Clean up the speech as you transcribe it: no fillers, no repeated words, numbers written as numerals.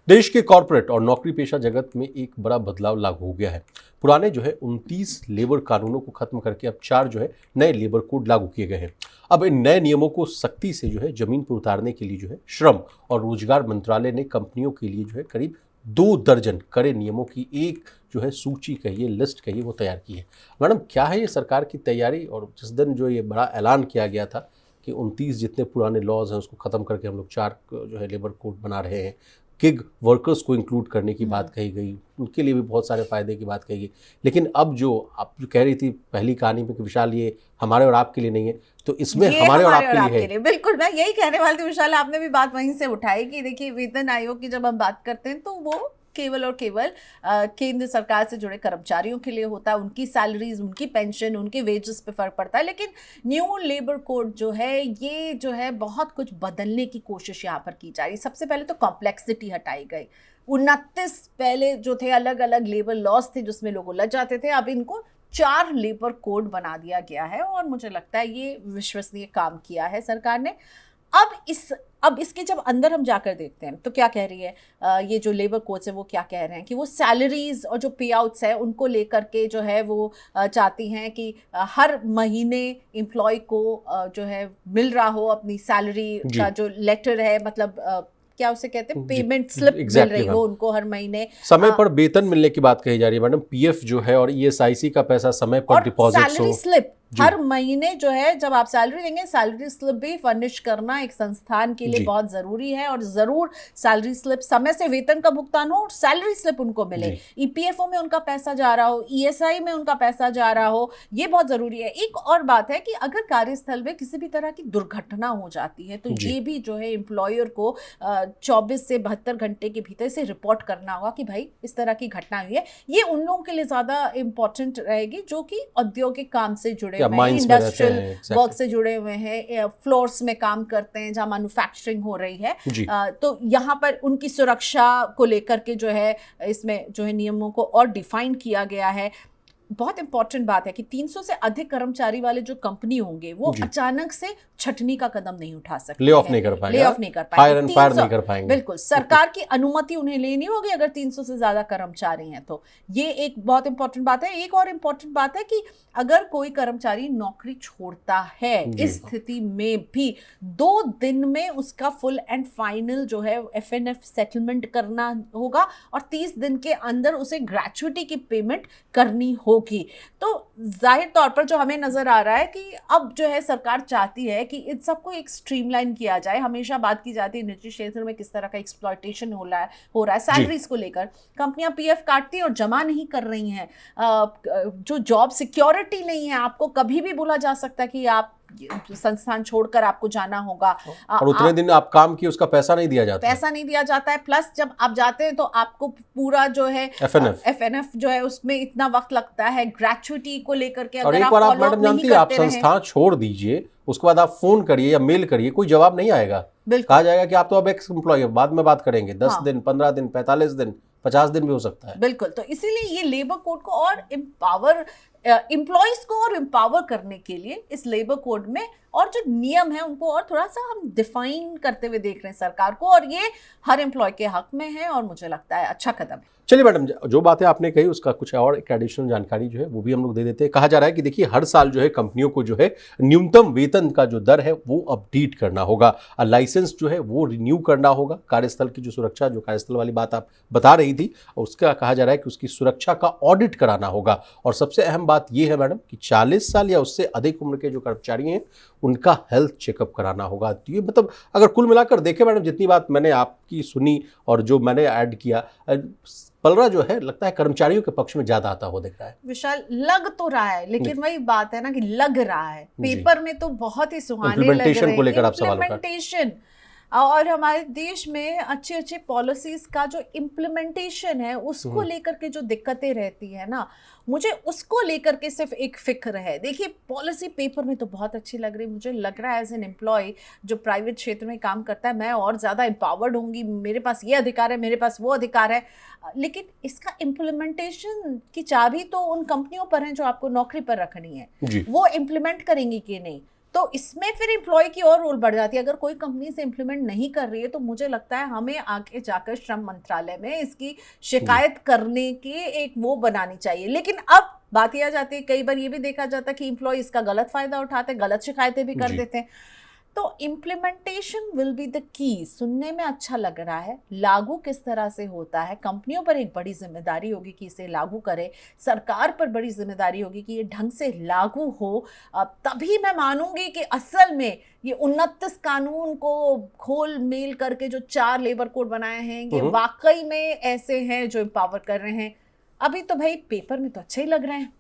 देश के कॉरपोरेट और नौकरी पेशा जगत में एक बड़ा बदलाव लागू हो गया है। पुराने 29 लेबर कानूनों को खत्म करके अब 4 नए लेबर कोड लागू किए गए हैं। अब इन नए नियमों को सख्ती से जमीन पर उतारने के लिए श्रम और रोजगार मंत्रालय ने कंपनियों के लिए करीब 2 दर्जन कड़े नियमों की एक सूची कहिए, लिस्ट कहिए, वो तैयार की है। मैडम, क्या है ये सरकार की तैयारी? और जिस दिन ये बड़ा ऐलान किया गया था कि 29 जितने पुराने लॉज हैं उसको ख़त्म करके हम लोग 4 लेबर कोड बना रहे हैं, गिग वर्कर्स को इंक्लूड करने की बात कही गई, उनके लिए भी बहुत सारे फ़ायदे की बात कही गई। लेकिन अब आप जो कह रही थी पहली कहानी में कि विशाल ये हमारे और आपके लिए नहीं है, तो इसमें हमारे और आपके लिए है। बिल्कुल, मैं यही कहने वाली थी विशाल, आपने भी बात वहीं से उठाई कि देखिए वेतन आयोग की जब हम बात करते हैं तो वो केवल और केवल केंद्र सरकार से जुड़े कर्मचारियों के लिए होता है। उनकी सैलरीज, उनकी पेंशन, उनके वेजेस पे फर्क पड़ता है। लेकिन न्यू लेबर कोड ये बहुत कुछ बदलने की कोशिश यहाँ पर की जा रही है। सबसे पहले तो कॉम्प्लेक्सिटी हटाई गई। 29 पहले जो थे अलग अलग लेबर लॉज थे जिसमें लोग उलझ जाते थे, अब इनको 4 लेबर कोड बना दिया गया है और मुझे लगता है ये विश्वसनीय काम किया है सरकार ने। अब इसके जब अंदर हम जाकर देखते हैं तो क्या कह रही है ये जो लेबर कोड्स है, वो क्या कह रहे हैं कि वो सैलरीज और जो पे आउट्स है उनको लेकर के वो चाहती हैं कि हर महीने एम्प्लॉय को मिल रहा हो अपनी सैलरी का जो लेटर है, मतलब क्या उसे कहते हैं, पेमेंट स्लिप मिल रही हो उनको हर महीने, समय पर वेतन मिलने की बात कही जा रही है मैडम। पीएफ और ईएसआईसी का पैसा समय पर डिपॉजिट हो, सैलरी स्लिप हर महीने जब आप सैलरी देंगे, सैलरी स्लिप भी फर्निश करना एक संस्थान के लिए बहुत जरूरी है। और जरूर सैलरी स्लिप समय से वेतन का भुगतान हो और सैलरी स्लिप उनको मिले, ईपीएफओ में उनका पैसा जा रहा हो, ईएसआई में उनका पैसा जा रहा हो, ये बहुत जरूरी है। एक और बात है कि अगर कार्यस्थल में किसी भी तरह की दुर्घटना हो जाती है तो ये भी एम्प्लॉयर को 24 से 72 घंटे के भीतर से रिपोर्ट करना होगा कि भाई इस तरह की घटना हुई है। ये उन लोगों के लिए ज्यादा इंपॉर्टेंट रहेगी जो कि औद्योगिक काम से जुड़े, इंडस्ट्रियल वर्क से जुड़े हुए हैं, फ्लोर्स में काम करते हैं जहां मैन्युफैक्चरिंग हो रही है। तो यहाँ पर उनकी सुरक्षा को लेकर के इसमें नियमों को और डिफाइन किया गया है। बहुत इंपॉर्टेंट बात है कि 300 से अधिक कर्मचारी वाले जो कंपनी होंगे वो अचानक से छटनी का कदम नहीं उठा सकते, ले ऑफ नहीं कर पाएंगे। बिल्कुल, सरकार की अनुमति उन्हें लेनी होगी अगर 300 से ज्यादा कर्मचारी हैं तो। ये एक बहुत इंपॉर्टेंट बात है। एक और इंपॉर्टेंट बात है कि अगर कोई कर्मचारी नौकरी छोड़ता है, इस स्थिति में भी 2 दिन में उसका full and final FNF settlement करना होगा और 30 दिन के अंदर उसे ग्रेच्युटी की पेमेंट करनी होगी। तो जाहिर तौर पर जो हमें नजर आ रहा है कि अब सरकार चाहती है कि इन सबको एक स्ट्रीमलाइन किया जाए। हमेशा बात की जाती है निजी क्षेत्र में किस तरह का एक्सप्लॉयटेशन हो रहा है सैलरीज को लेकर। कंपनियां पीएफ काटती और जमा नहीं कर रही हैं, जो जॉब सिक्योरिटी नहीं है, आपको कभी भी बोला जा सकता है कि आप संस्थान छोड़कर आपको जाना होगा और उतने दिन आप काम किए उसका पैसा नहीं दिया जाता है। प्लस जब आप जाते हैं तो आपको पूरा एफएनएफ उसमें इतना वक्त लगता है ग्रेच्युटी को लेकर के। और एक बार आप मैडम जानती है, आप संस्थान छोड़ दीजिए, उसके बाद आप फोन करिए या मेल करिए, कोई जवाब नहीं आएगा। कहा जाएगा कि आप तो अब एक्स एम्प्लॉय, बाद में बात करेंगे। 10 दिन, 15 दिन, 45 दिन, 50 दिन भी हो सकता है। बिल्कुल, तो इसीलिए ये लेबर कोड को और एम्प्लॉयज को और एम्पावर करने के लिए इस लेबर कोड में और जो नियम है उनको और थोड़ा सा हम डिफाइन करते हुए देख रहे हैं सरकार को, और ये हर एम्प्लॉय के हक में है और मुझे लगता है अच्छा कदम है। चलिए मैडम, जो बातें आपने कही उसका कुछ और एक एडिशनल जानकारी वो भी हम लोग दे देते हैं। कहा जा रहा है कि देखिए हर साल कंपनियों को न्यूनतम वेतन का जो दर है वो अपडेट करना होगा, लाइसेंस वो रिन्यू करना होगा। कार्यस्थल की जो सुरक्षा, जो कार्यस्थल वाली बात आप बता रही थी, उसका कहा जा रहा है कि उसकी सुरक्षा का ऑडिट कराना होगा। और सबसे अहम बात ये है मैडम कि 40 साल या उससे अधिक उम्र के जो कर्मचारी हैं उनका हेल्थ चेकअप कराना होगा। तो ये मतलब अगर कुल मिलाकर देखें मैडम, जितनी बात मैंने आपकी सुनी और जो मैंने ऐड किया, पलड़ा लगता है कर्मचारियों के पक्ष में ज्यादा आता हुआ दिख रहा है। विशाल, लग तो रहा है लेकिन वही बात है ना कि लग रहा है, पेपर में तो बहुत ही सुहाने लग रहे हैं। को लेकर आप सवाल इम्प्लीमेंटेशन और हमारे देश में अच्छे पॉलिसीज का जो इम्प्लीमेंटेशन है उसको लेकर के जो दिक्कतें रहती है ना, मुझे उसको लेकर के सिर्फ एक फिक्र है। देखिए, पॉलिसी पेपर में तो बहुत अच्छी लग रही, मुझे लग रहा है एज एन एम्प्लॉय जो प्राइवेट क्षेत्र में काम करता है मैं और ज़्यादा एम्पावर्ड होंगी, मेरे पास ये अधिकार है, मेरे पास वो अधिकार है। लेकिन इसका इम्प्लीमेंटेशन की चाबी तो उन कंपनियों पर है जो आपको नौकरी पर रखनी है, वो इम्प्लीमेंट करेंगी कि नहीं। तो इसमें फिर एम्प्लॉय की और रोल बढ़ जाती है। अगर कोई कंपनी से इम्प्लीमेंट नहीं कर रही है तो मुझे लगता है हमें आगे जाकर श्रम मंत्रालय में इसकी शिकायत करने की एक वो बनानी चाहिए। लेकिन अब बात यह आ जाती है, कई बार ये भी देखा जाता है कि इम्प्लॉय इसका गलत फायदा उठाते हैं, गलत शिकायतें भी कर जी। देते हैं। तो implementation will be the key. सुनने में अच्छा लग रहा है, लागू किस तरह से होता है, कंपनियों पर एक बड़ी जिम्मेदारी होगी कि इसे लागू करे, सरकार पर बड़ी जिम्मेदारी होगी कि ये ढंग से लागू हो। तभी मैं मानूंगी कि असल में ये 29 कानून को खोल मेल करके जो 4 लेबर कोड बनाए हैं ये वाकई में ऐसे हैं जो एम्पावर कर रहे हैं। अभी तो भाई पेपर में तो अच्छे ही लग रहे हैं।